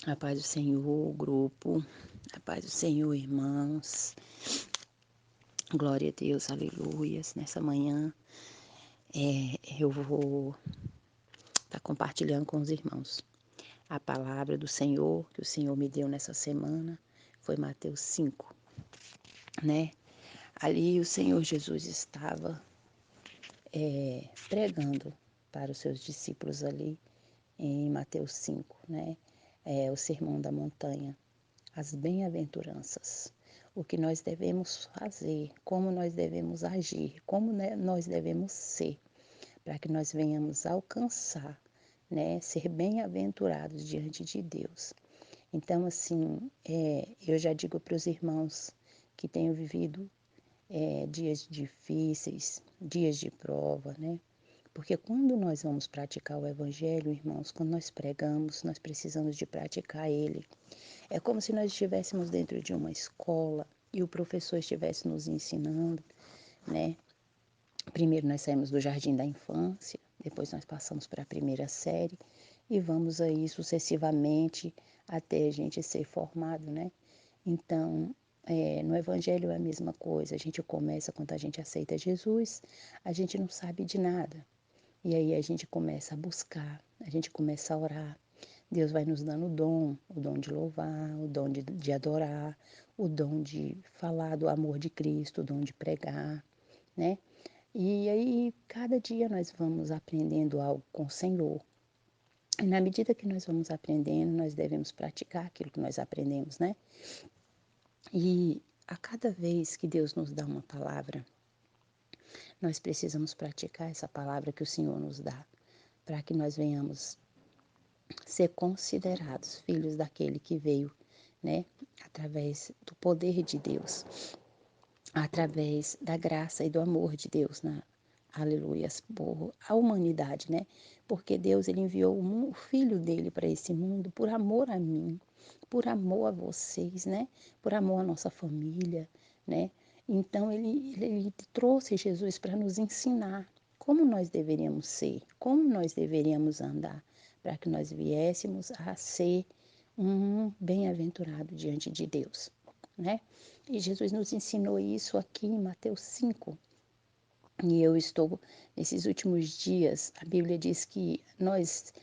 A paz do Senhor, grupo. A paz do Senhor, irmãos. Glória a Deus, aleluias. Nessa manhã eu vou estar compartilhando com os irmãos. A palavra do Senhor que o Senhor me deu nessa semana foi Mateus 5, né? Ali o Senhor Jesus estava pregando para os seus discípulos ali em Mateus 5, né? O Sermão da Montanha, as bem-aventuranças, o que nós devemos fazer, como nós devemos agir, como nós devemos ser, para que nós venhamos alcançar, né, ser bem-aventurados diante de Deus. Então, assim, eu já digo para os irmãos que tenham vivido dias difíceis, dias de prova, né? Porque quando nós vamos praticar o Evangelho, irmãos, quando nós pregamos, nós precisamos de praticar ele. É como se nós estivéssemos dentro de uma escola e o professor estivesse nos ensinando, né? Primeiro nós saímos do jardim da infância, depois nós passamos para a primeira série e vamos aí sucessivamente até a gente ser formado, né? Então, no Evangelho é a mesma coisa. A gente começa quando a gente aceita Jesus, a gente não sabe de nada. E aí a gente começa a buscar, a gente começa a orar. Deus vai nos dando o dom de louvar, o dom de adorar, o dom de falar do amor de Cristo, o dom de pregar, né? E aí, cada dia nós vamos aprendendo algo com o Senhor. E na medida que nós vamos aprendendo, nós devemos praticar aquilo que nós aprendemos, né? E a cada vez que Deus nos dá uma palavra, nós precisamos praticar essa palavra que o Senhor nos dá, para que nós venhamos ser considerados filhos daquele que veio, né, através do poder de Deus, através da graça e do amor de Deus, aleluias, por a humanidade, né? Porque Deus ele enviou o filho dele para esse mundo por amor a mim, por amor a vocês, né? Por amor à nossa família, né? Então ele trouxe Jesus para nos ensinar como nós deveríamos ser, como nós deveríamos andar, para que nós viéssemos a ser um bem-aventurado diante de Deus, né? E Jesus nos ensinou isso aqui em Mateus 5. E eu estou, nesses últimos dias, a Bíblia diz que nós,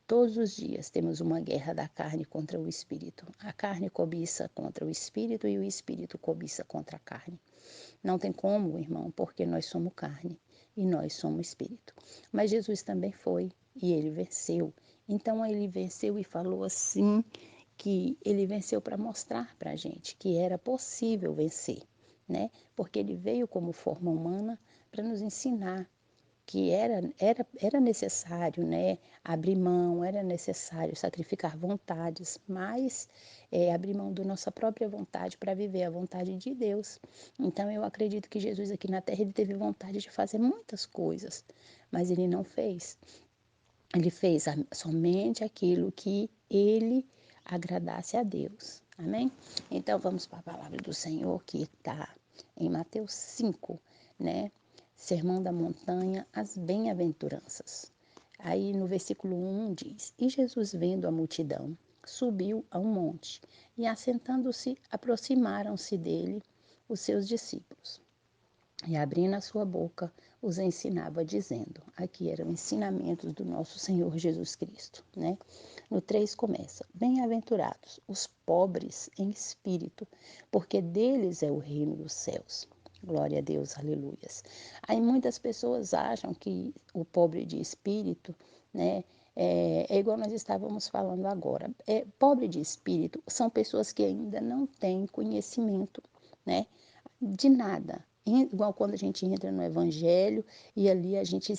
todos os dias, temos uma guerra da carne contra o espírito. A carne cobiça contra o espírito e o espírito cobiça contra a carne. Não tem como, irmão, porque nós somos carne e nós somos espírito. Mas Jesus também foi e ele venceu. Então ele venceu e falou assim que ele venceu para mostrar para a gente que era possível vencer, né? Porque ele veio como forma humana para nos ensinar que era necessário, né, abrir mão, era necessário sacrificar vontades, mas abrir mão da nossa própria vontade para viver a vontade de Deus. Então eu acredito que Jesus aqui na Terra ele teve vontade de fazer muitas coisas, mas ele não fez. Ele fez somente aquilo que ele agradasse a Deus. Amém? Então vamos para a palavra do Senhor que está em Mateus 5, né? Sermão da Montanha, as bem-aventuranças. Aí no versículo 1 diz: E Jesus, vendo a multidão, subiu a um monte, e assentando-se, aproximaram-se dele os seus discípulos. E abrindo a sua boca, os ensinava, dizendo: aqui eram ensinamentos do nosso Senhor Jesus Cristo, né? No 3 começa: Bem-aventurados os pobres em espírito, porque deles é o reino dos céus. Glória a Deus, aleluias. Aí muitas pessoas acham que o pobre de espírito, né, é igual nós estávamos falando agora. Pobre de espírito são pessoas que ainda não têm conhecimento, né, de nada. Igual quando a gente entra no Evangelho e ali a gente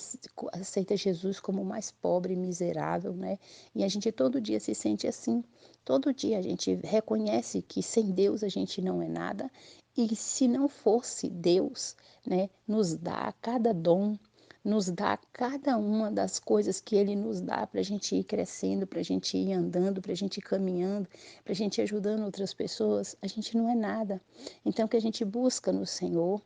aceita Jesus como o mais pobre e miserável, né? E a gente todo dia se sente assim. Todo dia a gente reconhece que sem Deus a gente não é nada. E se não fosse Deus, né, nos dá cada dom, nos dá cada uma das coisas que Ele nos dá para a gente ir crescendo, para a gente ir andando, para a gente ir caminhando, para a gente ir ajudando outras pessoas, a gente não é nada. Então, que a gente busca no Senhor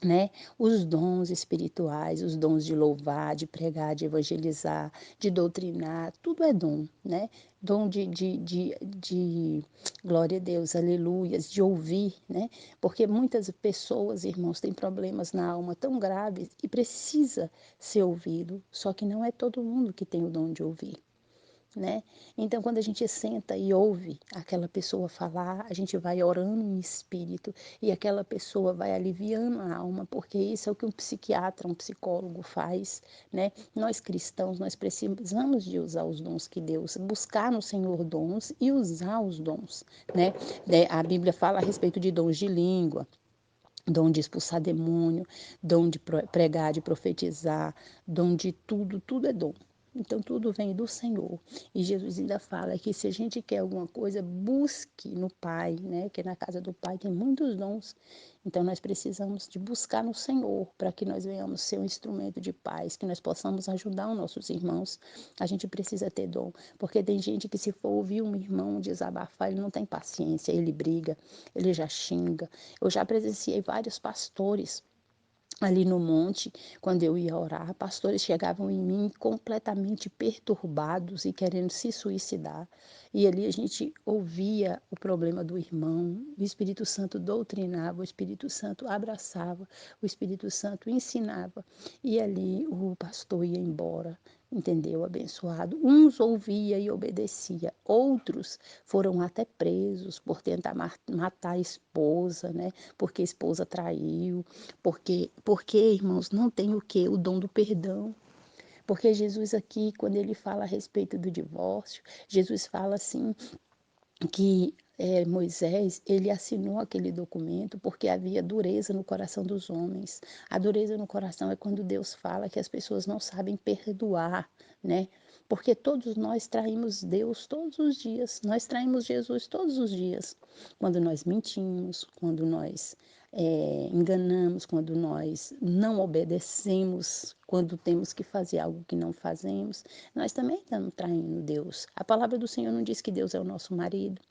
né? Os dons espirituais, os dons de louvar, de pregar, de evangelizar, de doutrinar, tudo é dom, né? Dom de glória a Deus, aleluias, de ouvir, né? Porque muitas pessoas, irmãos, têm problemas na alma tão graves e precisa ser ouvido, só que não é todo mundo que tem o dom de ouvir, né? Então, quando a gente senta e ouve aquela pessoa falar, a gente vai orando em espírito e aquela pessoa vai aliviando a alma, porque isso é o que um psiquiatra, um psicólogo faz, né? Nós cristãos, nós precisamos de usar os dons que Deus, buscar no Senhor dons e usar os dons, né? A Bíblia fala a respeito de dons de língua, dom de expulsar demônio, dom de pregar, de profetizar, dom de tudo, tudo é dom. Então, tudo vem do Senhor. E Jesus ainda fala que se a gente quer alguma coisa, busque no Pai, né? Que na casa do Pai tem muitos dons. Então, nós precisamos de buscar no Senhor para que nós venhamos ser um instrumento de paz, que nós possamos ajudar os nossos irmãos. A gente precisa ter dom, porque tem gente que se for ouvir um irmão desabafar, ele não tem paciência, ele briga, ele já xinga. Eu já presenciei vários pastores ali no monte, quando eu ia orar, pastores chegavam em mim completamente perturbados e querendo se suicidar. E ali a gente ouvia o problema do irmão, o Espírito Santo doutrinava, o Espírito Santo abraçava, o Espírito Santo ensinava. E ali o pastor ia embora, entendeu? Abençoado. Uns ouvia e obedecia, outros foram até presos por tentar matar a esposa, né? Porque a esposa traiu, porque, irmãos, não tem o quê? O dom do perdão. Porque Jesus aqui, quando ele fala a respeito do divórcio, Jesus fala assim que Moisés, ele assinou aquele documento porque havia dureza no coração dos homens. A dureza no coração é quando Deus fala que as pessoas não sabem perdoar, né? Porque todos nós traímos Deus todos os dias, nós traímos Jesus todos os dias. Quando nós mentimos, quando nós enganamos, quando nós não obedecemos, quando temos que fazer algo que não fazemos, nós também estamos traindo Deus. A palavra do Senhor não diz que Deus é o nosso marido,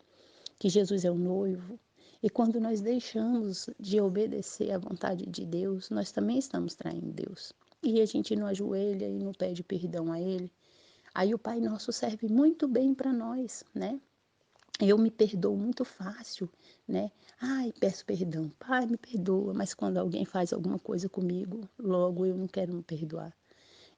que Jesus é o noivo. E quando nós deixamos de obedecer à vontade de Deus, nós também estamos traindo Deus. E a gente não ajoelha e não pede perdão a Ele. Aí o Pai Nosso serve muito bem para nós, né? Eu me perdoo muito fácil, né? Ai, peço perdão, Pai, me perdoa, mas quando alguém faz alguma coisa comigo, logo eu não quero me perdoar.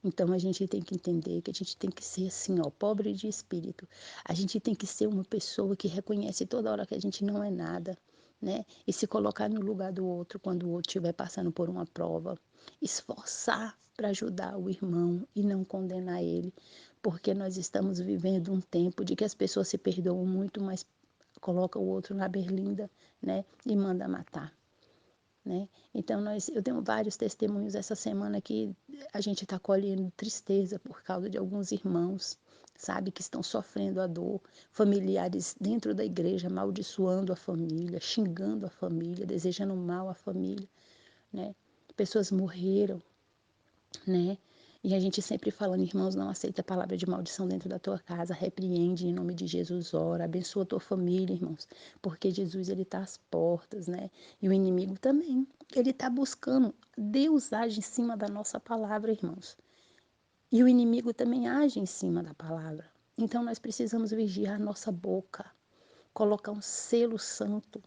Então a gente tem que entender que a gente tem que ser assim, ó, pobre de espírito. A gente tem que ser uma pessoa que reconhece toda hora que a gente não é nada, né? E se colocar no lugar do outro quando o outro estiver passando por uma prova. Esforçar para ajudar o irmão e não condenar ele, porque nós estamos vivendo um tempo de que as pessoas se perdoam muito, mas colocam o outro na berlinda, né? E manda matar. Né? Então, eu tenho vários testemunhos essa semana que a gente está colhendo tristeza por causa de alguns irmãos, sabe, que estão sofrendo a dor, familiares dentro da igreja amaldiçoando a família, xingando a família, desejando mal à família, né? Pessoas morreram, né? E a gente sempre falando, irmãos, não aceita a palavra de maldição dentro da tua casa, repreende em nome de Jesus, ora, abençoa a tua família, irmãos, porque Jesus, ele está às portas, né? E o inimigo também, ele está buscando, Deus age em cima da nossa palavra, irmãos. E o inimigo também age em cima da palavra. Então nós precisamos vigiar a nossa boca, colocar um selo santo,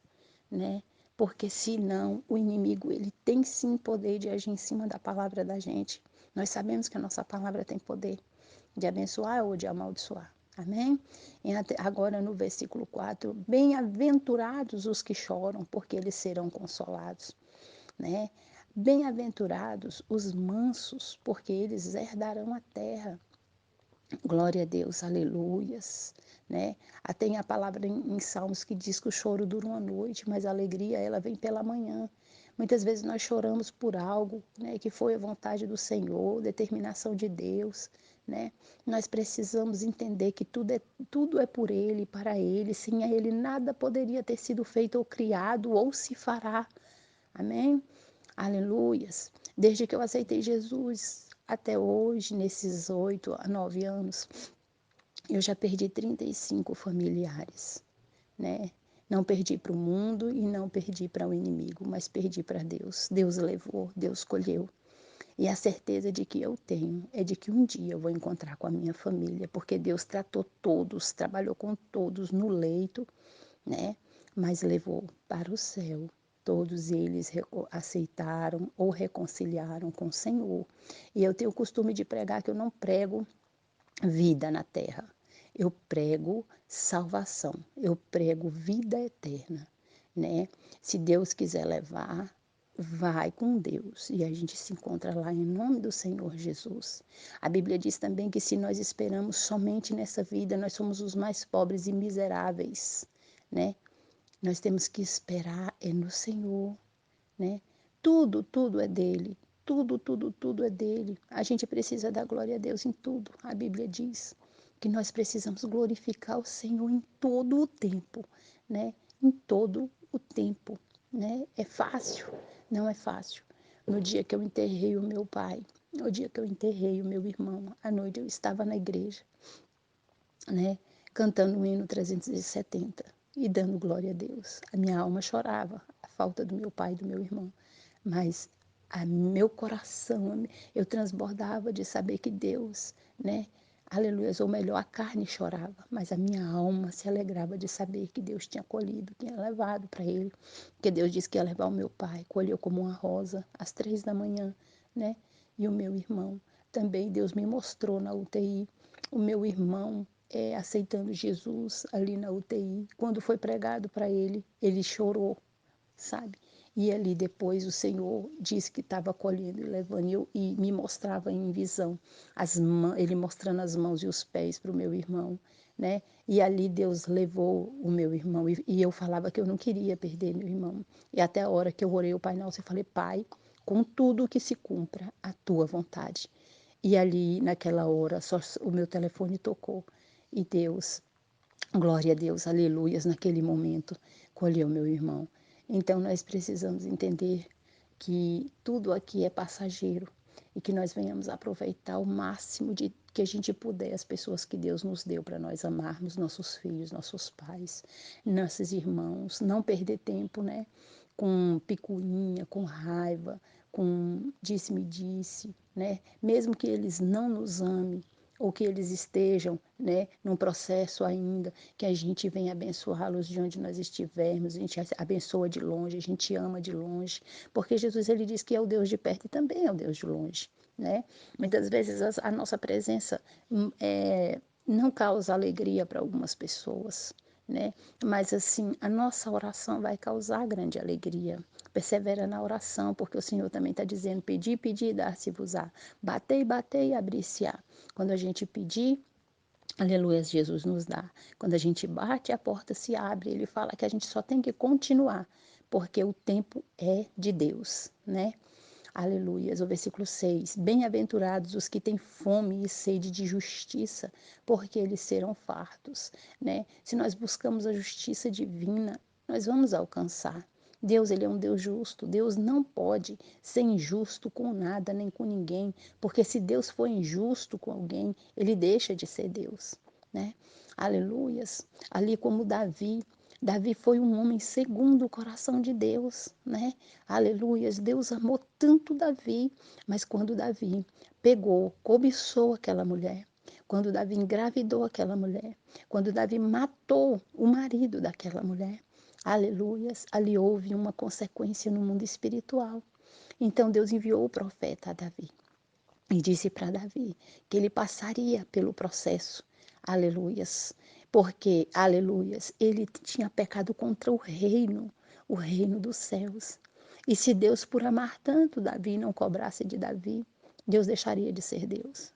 né? Porque senão o inimigo, ele tem sim poder de agir em cima da palavra da gente. Nós sabemos que a nossa palavra tem poder de abençoar ou de amaldiçoar. Amém? E agora no versículo 4, bem-aventurados os que choram, porque eles serão consolados, né? Bem-aventurados os mansos, porque eles herdarão a terra. Glória a Deus, aleluias, né? Tem a palavra em Salmos que diz que o choro dura uma noite, mas a alegria ela vem pela manhã. Muitas vezes nós choramos por algo, né, que foi a vontade do Senhor, determinação de Deus, né? Nós precisamos entender que tudo é por Ele, para Ele. Sem Ele nada poderia ter sido feito ou criado ou se fará. Amém? Aleluias. Desde que eu aceitei Jesus até hoje, nesses 8 a 9 anos, eu já perdi 35 familiares, né? Não perdi para o mundo e não perdi para o inimigo, mas perdi para Deus. Deus levou, Deus colheu. E a certeza de que eu tenho é de que um dia eu vou encontrar com a minha família, porque Deus tratou todos, trabalhou com todos no leito, né? Mas levou para o céu. Todos eles aceitaram ou reconciliaram com o Senhor. E eu tenho o costume de pregar que eu não prego vida na terra. Eu prego salvação, eu prego vida eterna, né? Se Deus quiser levar, vai com Deus e a gente se encontra lá em nome do Senhor Jesus. A Bíblia diz também que se nós esperamos somente nessa vida, nós somos os mais pobres e miseráveis, né? Nós temos que esperar no Senhor, né? Tudo é dele. Tudo é dele. A gente precisa dar glória a Deus em tudo. A Bíblia diz que nós precisamos glorificar o Senhor em todo o tempo, né? Em todo o tempo, né? É fácil? Não é fácil. No dia que eu enterrei o meu pai, no dia que eu enterrei o meu irmão, à noite eu estava na igreja, né? Cantando o hino 370 e dando glória a Deus. A minha alma chorava, a falta do meu pai e do meu irmão. Mas meu coração, eu transbordava de saber que Deus, né? Aleluia, ou melhor, a carne chorava, mas a minha alma se alegrava de saber que Deus tinha colhido, tinha levado para ele, que Deus disse que ia levar o meu pai, colheu como uma rosa às 3 da manhã, né? E o meu irmão também, Deus me mostrou na UTI, o meu irmão aceitando Jesus ali na UTI, quando foi pregado para ele, ele chorou, sabe? E ali depois o Senhor disse que estava colhendo e levando, e me mostrava em visão, ele mostrando as mãos e os pés para o meu irmão, né? E ali Deus levou o meu irmão, e eu falava que eu não queria perder meu irmão. E até a hora que eu orei o Pai Nosso, eu falei, Pai, com tudo que se cumpra a tua vontade. E ali, naquela hora, só o meu telefone tocou. E Deus, glória a Deus, aleluias, naquele momento, colheu meu irmão. Então, nós precisamos entender que tudo aqui é passageiro e que nós venhamos aproveitar o máximo de que a gente puder as pessoas que Deus nos deu para nós amarmos, nossos filhos, nossos pais, nossos irmãos, não perder tempo, né? Com picuinha, com raiva, com disse-me-disse, né? Mesmo que eles não nos amem, ou que eles estejam, né, num processo ainda, que a gente venha abençoá-los de onde nós estivermos, a gente abençoa de longe, a gente ama de longe, porque Jesus ele diz que é o Deus de perto e também é o Deus de longe, né? Muitas vezes a nossa presença não causa alegria para algumas pessoas, né? Mas assim, a nossa oração vai causar grande alegria. Persevera na oração, porque o Senhor também está dizendo, pedi, pedi, dar-se-vos-á. Batei, batei, abrir-se-á. Quando a gente pedir, aleluia, Jesus nos dá. Quando a gente bate, a porta se abre. Ele fala que a gente só tem que continuar, porque o tempo é de Deus, né? Aleluias. O versículo 6. Bem-aventurados os que têm fome e sede de justiça, porque eles serão fartos, né? Se nós buscamos a justiça divina, nós vamos alcançar. Deus, ele é um Deus justo. Deus não pode ser injusto com nada nem com ninguém, porque se Deus for injusto com alguém, ele deixa de ser Deus, né? Aleluias. Ali como Davi, Davi foi um homem segundo o coração de Deus, né? Aleluias. Deus amou tanto Davi, mas quando Davi pegou, cobiçou aquela mulher, quando Davi engravidou aquela mulher, quando Davi matou o marido daquela mulher, aleluias, ali houve uma consequência no mundo espiritual. Então Deus enviou o profeta a Davi e disse para Davi que ele passaria pelo processo, aleluias, porque, aleluias, ele tinha pecado contra o reino dos céus. E se Deus, por amar tanto Davi, não cobrasse de Davi, Deus deixaria de ser Deus.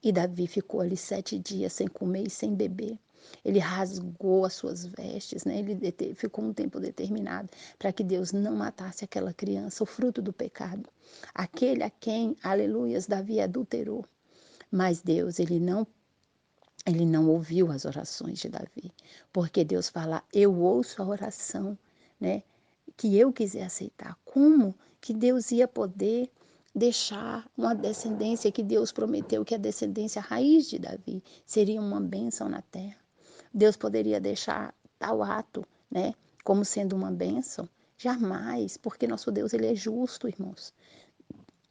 E Davi ficou ali 7 dias sem comer e sem beber. Ele rasgou as suas vestes, né? Ele ficou um tempo determinado para que Deus não matasse aquela criança, o fruto do pecado. Aquele a quem, aleluias, Davi adulterou. Mas Deus, ele não ouviu as orações de Davi, porque Deus fala, eu ouço a oração, né? Que eu quiser aceitar. Como que Deus ia poder deixar uma descendência que Deus prometeu que a descendência a raiz de Davi seria uma bênção na terra? Deus poderia deixar tal ato, né? Como sendo uma bênção. Jamais, porque nosso Deus, ele é justo, irmãos.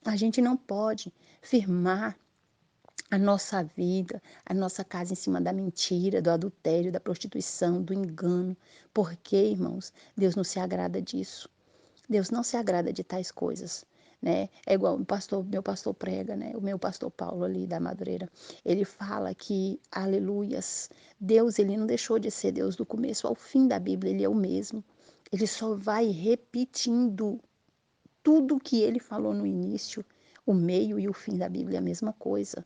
A gente não pode firmar a nossa vida, a nossa casa em cima da mentira, do adultério, da prostituição, do engano. Porque, irmãos, Deus não se agrada disso. Deus não se agrada de tais coisas, né? É igual meu pastor prega, né? O meu pastor Paulo ali da Madureira, ele fala que, aleluias, Deus, ele não deixou de ser Deus do começo ao fim da Bíblia, ele é o mesmo. Ele só vai repetindo tudo o que ele falou no início, o meio e o fim da Bíblia é a mesma coisa,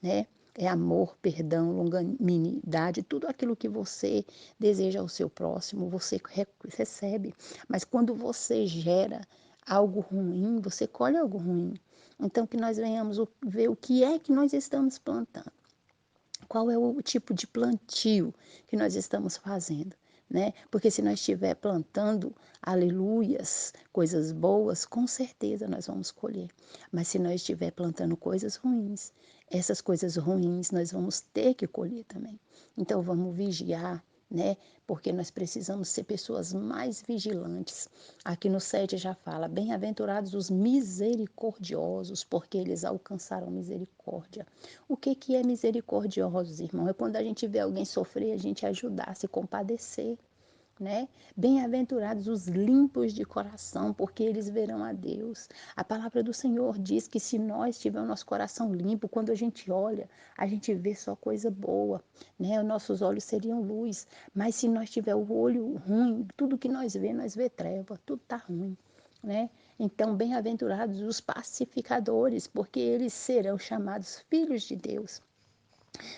né? É amor, perdão, longanimidade, tudo aquilo que você deseja ao seu próximo, você recebe. Mas quando você gera algo ruim, você colhe algo ruim. Então, que nós venhamos ver o que é que nós estamos plantando. Qual é o tipo de plantio que nós estamos fazendo, né? Porque se nós estiver plantando, aleluias, coisas boas, com certeza nós vamos colher. Mas se nós estiver plantando coisas ruins, essas coisas ruins nós vamos ter que colher também. Então vamos vigiar, né? Porque nós precisamos ser pessoas mais vigilantes. Aqui no 7 já fala: bem-aventurados os misericordiosos, porque eles alcançaram misericórdia. O que que é misericordiosos, irmão? É quando a gente vê alguém sofrer, a gente ajudar, se compadecer, né? Bem-aventurados os limpos de coração, porque eles verão a Deus. A palavra do Senhor diz que se nós tivermos nosso coração limpo, quando a gente olha, a gente vê só coisa boa, né? Os nossos olhos seriam luz, mas se nós tiver o olho ruim, tudo que nós vê treva, tudo tá ruim, né? Então, bem-aventurados os pacificadores, porque eles serão chamados filhos de Deus.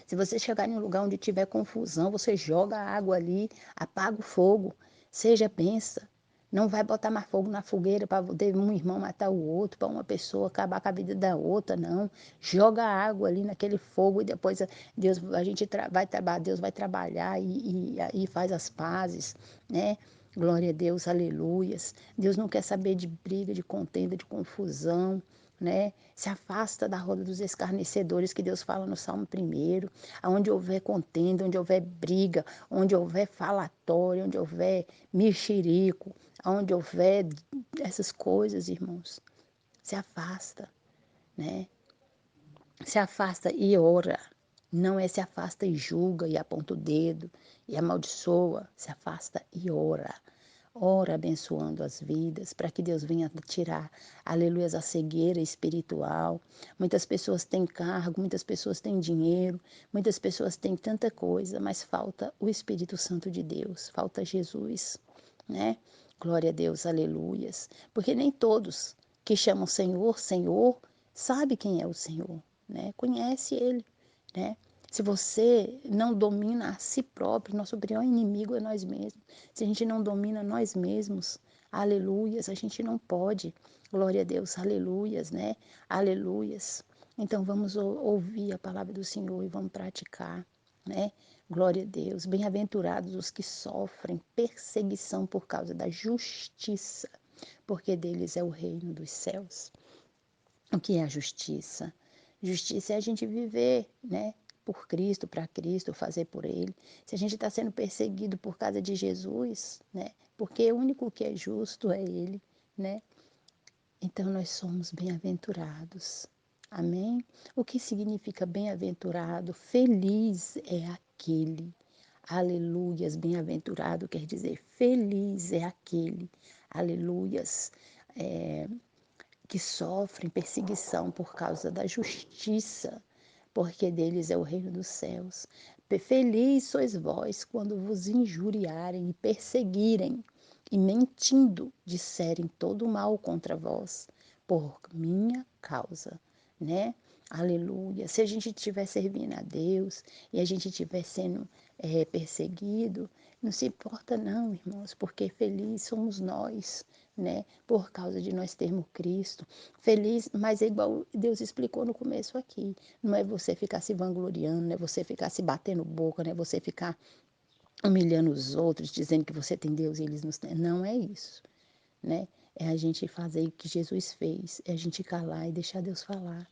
Se você chegar em um lugar onde tiver confusão, você joga a água ali, apaga o fogo, seja benção. Não vai botar mais fogo na fogueira para um irmão matar o outro, para uma pessoa acabar com a vida da outra, não. Joga a água ali naquele fogo e depois Deus, a gente vai trabalhar, Deus vai trabalhar e faz as pazes, né? Glória a Deus, aleluias. Deus não quer saber de briga, de contenda, de confusão, né? Se afasta da roda dos escarnecedores que Deus fala no Salmo 1º, aonde houver contenda, onde houver briga, onde houver falatório, onde houver mexerico, onde houver essas coisas, irmãos, se afasta, né? Se afasta e ora. Não é se afasta e julga e aponta o dedo e amaldiçoa, se afasta e ora. Ora abençoando as vidas, para que Deus venha tirar, aleluia, a cegueira espiritual. Muitas pessoas têm cargo, muitas pessoas têm dinheiro, muitas pessoas têm tanta coisa, mas falta o Espírito Santo de Deus, falta Jesus, né? Glória a Deus, aleluias. Porque nem todos que chamam Senhor, Senhor, sabe quem é o Senhor, né? Conhece Ele, né? Se você não domina a si próprio, nosso pior inimigo é nós mesmos. Se a gente não domina nós mesmos, aleluias, a gente não pode. Glória a Deus, aleluias, né? Aleluias. Então vamos ouvir a palavra do Senhor e vamos praticar, né? Glória a Deus. Bem-aventurados os que sofrem perseguição por causa da justiça, porque deles é o reino dos céus. O que é a justiça? Justiça é a gente viver, né? Por Cristo, para Cristo, fazer por Ele. Se a gente está sendo perseguido por causa de Jesus, né? Porque o único que é justo é Ele, né? Então nós somos bem-aventurados. Amém? O que significa bem-aventurado? Feliz é aquele. Aleluias, bem-aventurado quer dizer feliz é aquele. Aleluias. Que sofrem perseguição por causa da justiça, porque deles é o reino dos céus. Feliz sois vós quando vos injuriarem e perseguirem e mentindo disserem todo mal contra vós por minha causa, né? Aleluia. Se a gente estiver servindo a Deus e a gente estiver sendo perseguido, não se importa não, irmãos, porque feliz somos nós, né? Por causa de nós termos Cristo. Feliz, mas é igual Deus explicou no começo aqui. Não é você ficar se vangloriando, não é você ficar se batendo boca, não é você ficar humilhando os outros, dizendo que você tem Deus e eles não têm. Não é isso, né? É a gente fazer o que Jesus fez, é a gente calar e deixar Deus falar.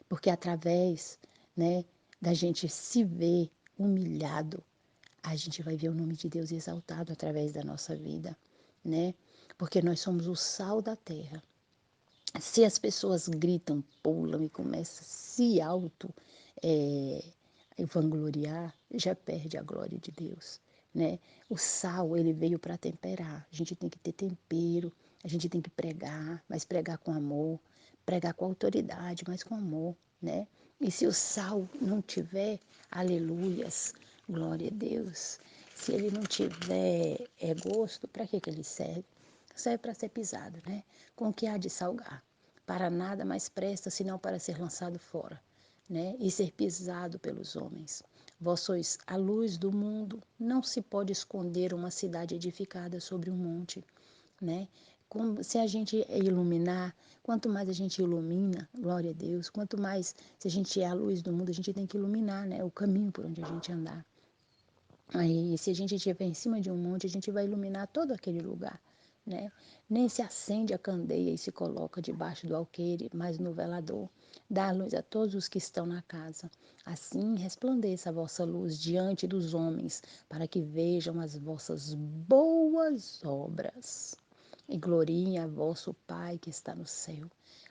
Porque através, né, da gente se ver humilhado, a gente vai ver o nome de Deus exaltado através da nossa vida, né? Porque nós somos o sal da terra. Se as pessoas gritam, pulam e começam a se eh, vangloriar, já perde a glória de Deus, né? O sal, ele veio para temperar. A gente tem que ter tempero, a gente tem que pregar, mas pregar com amor, pregar com autoridade, mas com amor, né? E se o sal não tiver, aleluias, glória a Deus. Se ele não tiver gosto, para que ele serve? Serve para ser pisado, né? Com que há de salgar? Para nada mais presta, senão para ser lançado fora, né? E ser pisado pelos homens. Vós sois a luz do mundo. Não se pode esconder uma cidade edificada sobre um monte, né? Como, se a gente iluminar, quanto mais a gente ilumina, glória a Deus, quanto mais, se a gente é a luz do mundo, a gente tem que iluminar, né? O caminho por onde a gente andar. Aí, se a gente estiver em cima de um monte, a gente vai iluminar todo aquele lugar, né? Nem se acende a candeia e se coloca debaixo do alqueire, mas no velador, dá luz a todos os que estão na casa. Assim resplandeça a vossa luz diante dos homens, para que vejam as vossas boas obras e gloriem a vosso Pai que está no céu.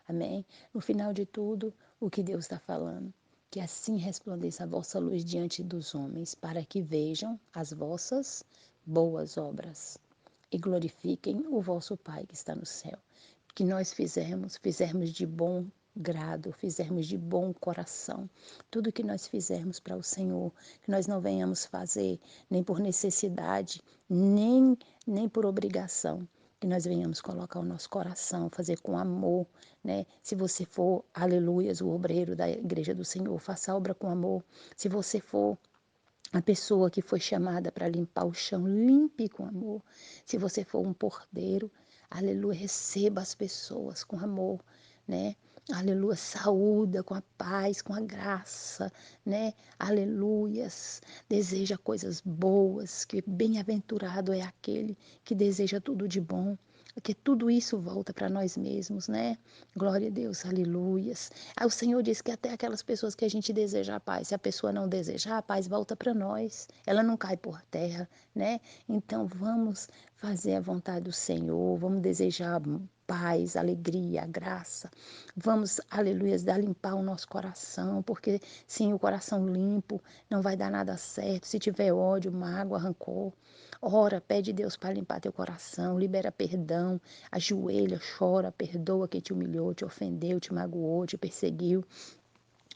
Amém? No final de tudo, o que Deus está falando? Que assim resplandeça a vossa luz diante dos homens, para que vejam as vossas boas obras e glorifiquem o vosso Pai que está no céu. Que nós fizermos de bom grado, fizermos de bom coração. Tudo que nós fizermos para o Senhor, que nós não venhamos fazer nem por necessidade, nem por obrigação, que nós venhamos colocar o nosso coração, fazer com amor, né? Se você for, aleluias, o obreiro da igreja do Senhor, faça a obra com amor. Se você for a pessoa que foi chamada para limpar o chão, limpe com amor. Se você for um porteiro, aleluia, receba as pessoas com amor, né? Aleluia, saúda com a paz, com a graça, né? Aleluias, deseja coisas boas, que bem-aventurado é aquele que deseja tudo de bom, porque tudo isso volta para nós mesmos, né? Glória a Deus, aleluias. Aí o Senhor diz que até aquelas pessoas que a gente deseja a paz, se a pessoa não desejar, a paz volta para nós, ela não cai por terra, né? Então vamos fazer a vontade do Senhor, vamos desejar paz, alegria, graça. Vamos, aleluias, dar limpar o nosso coração, porque sem o coração limpo não vai dar nada certo. Se tiver ódio, mágoa, rancor, ora, pede Deus para limpar teu coração, libera perdão, ajoelha, chora, perdoa quem te humilhou, te ofendeu, te magoou, te perseguiu.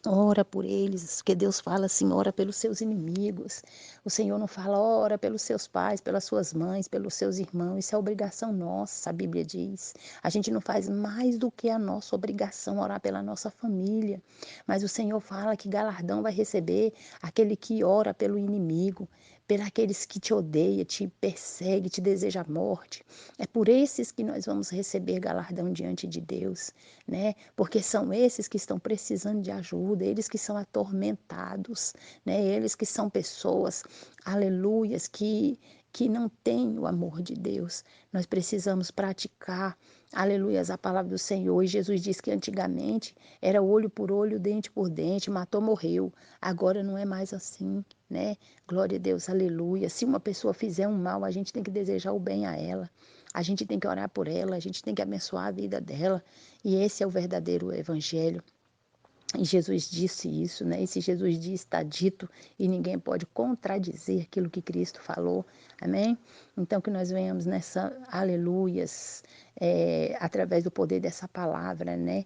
Ora por eles, porque Deus fala assim, ora pelos seus inimigos. O Senhor não fala, ora pelos seus pais, pelas suas mães, pelos seus irmãos. Isso é obrigação nossa, a Bíblia diz. A gente não faz mais do que a nossa obrigação orar pela nossa família. Mas o Senhor fala que galardão vai receber aquele que ora pelo inimigo, pelos aqueles que te odeiam, te perseguem, te desejam a morte. É por esses que nós vamos receber galardão diante de Deus, né? Porque são esses que estão precisando de ajuda, eles que são atormentados, né? Eles que são pessoas, aleluias, que não têm o amor de Deus. Nós precisamos praticar, aleluias, a palavra do Senhor. E Jesus disse que antigamente era olho por olho, dente por dente, matou, morreu. Agora não é mais assim, né? Glória a Deus, aleluia. Se uma pessoa fizer um mal, a gente tem que desejar o bem a ela. A gente tem que orar por ela, a gente tem que abençoar a vida dela. E esse é o verdadeiro evangelho. E Jesus disse isso, né? E se Jesus disse, está dito, e ninguém pode contradizer aquilo que Cristo falou, amém? Então, que nós venhamos nessa, aleluias, através do poder dessa palavra, né?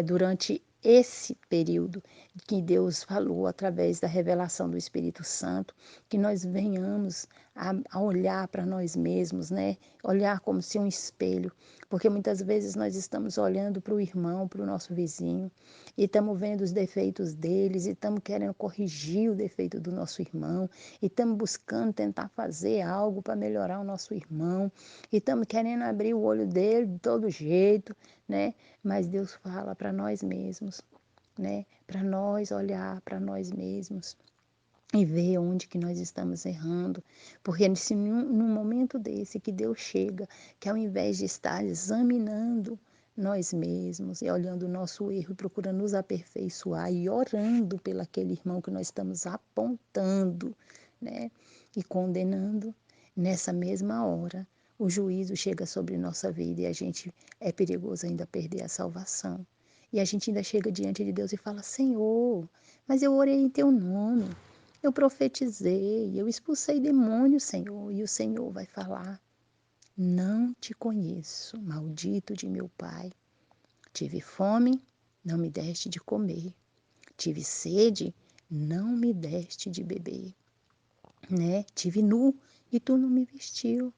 Durante esse período que Deus falou através da revelação do Espírito Santo, que nós venhamos a olhar para nós mesmos, né? Olhar como se um espelho, porque muitas vezes nós estamos olhando para o irmão, para o nosso vizinho, e estamos vendo os defeitos deles, e estamos querendo corrigir o defeito do nosso irmão, e estamos buscando tentar fazer algo para melhorar o nosso irmão, e estamos querendo abrir o olho dele de todo jeito, né? Mas Deus fala para nós mesmos, né? Para nós olhar para nós mesmos e ver onde que nós estamos errando, porque se num momento desse que Deus chega, que ao invés de estar examinando nós mesmos e olhando o nosso erro e procurando nos aperfeiçoar e orando pelo aquele irmão que nós estamos apontando, né? E condenando, nessa mesma hora, o juízo chega sobre nossa vida e a gente é perigoso ainda perder a salvação. E a gente ainda chega diante de Deus e fala: Senhor, mas eu orei em teu nome, eu profetizei, eu expulsei demônios, Senhor. E o Senhor vai falar: Não te conheço, maldito de meu Pai. Tive fome, não me deste de comer. Tive sede, não me deste de beber, né? Tive nu e tu não me vestiu.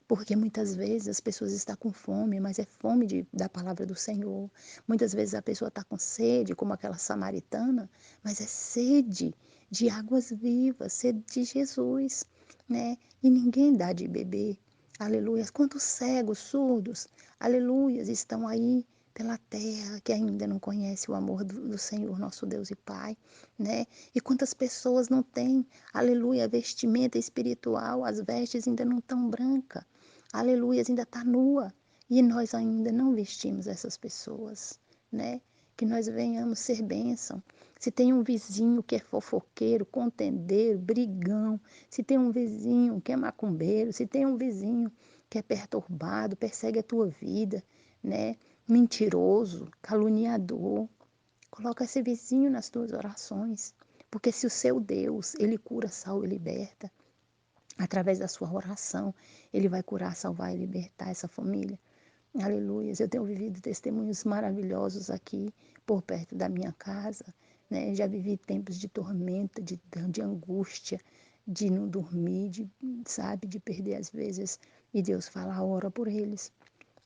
Porque muitas vezes as pessoas estão com fome, mas é fome da palavra do Senhor. Muitas vezes a pessoa está com sede, como aquela samaritana, mas é sede de águas vivas, sede de Jesus, né? E ninguém dá de beber. Aleluia. Quantos cegos, surdos, aleluias, estão aí pela terra que ainda não conhece o amor do Senhor, nosso Deus e Pai, né? E quantas pessoas não têm, aleluia, vestimenta espiritual, as vestes ainda não estão brancas. Aleluia, ainda está nua. E nós ainda não vestimos essas pessoas, né? Que nós venhamos ser bênção. Se tem um vizinho que é fofoqueiro, contendeiro, brigão, se tem um vizinho que é macumbeiro, se tem um vizinho que é perturbado, persegue a tua vida, né? Mentiroso, caluniador, coloca esse vizinho nas tuas orações. Porque se o seu Deus, ele cura, salva e liberta, através da sua oração, ele vai curar, salvar e libertar essa família. Aleluia. Eu tenho vivido testemunhos maravilhosos aqui por perto da minha casa, né? Já vivi tempos de tormenta, de angústia, de não dormir, sabe, de perder às vezes. E Deus fala, ora por eles,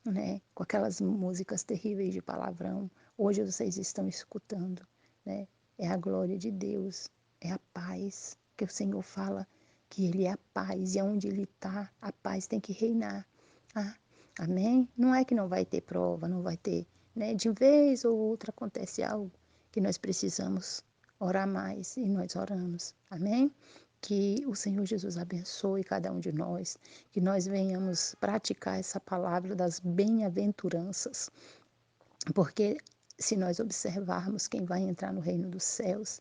né? Com aquelas músicas terríveis de palavrão. Hoje vocês estão escutando, né? É a glória de Deus, é a paz que o Senhor fala que Ele é a paz e aonde Ele está, a paz tem que reinar. Ah, amém? Não é que não vai ter prova, não vai ter, né? De vez ou outra acontece algo que nós precisamos orar mais e nós oramos. Amém? Que o Senhor Jesus abençoe cada um de nós, que nós venhamos praticar essa palavra das bem-aventuranças, porque se nós observarmos quem vai entrar no reino dos céus,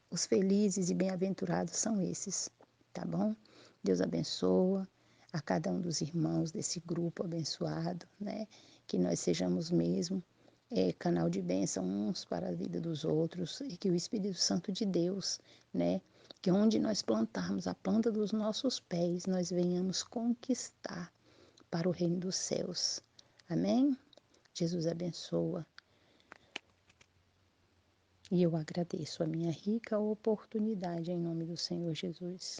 os felizes e bem-aventurados são esses, tá bom? Deus abençoa a cada um dos irmãos desse grupo abençoado, né? Que nós sejamos mesmo canal de bênção uns para a vida dos outros e que o Espírito Santo de Deus, né? Que onde nós plantarmos a planta dos nossos pés, nós venhamos conquistar para o reino dos céus. Amém? Jesus abençoa. E eu agradeço a minha rica oportunidade em nome do Senhor Jesus.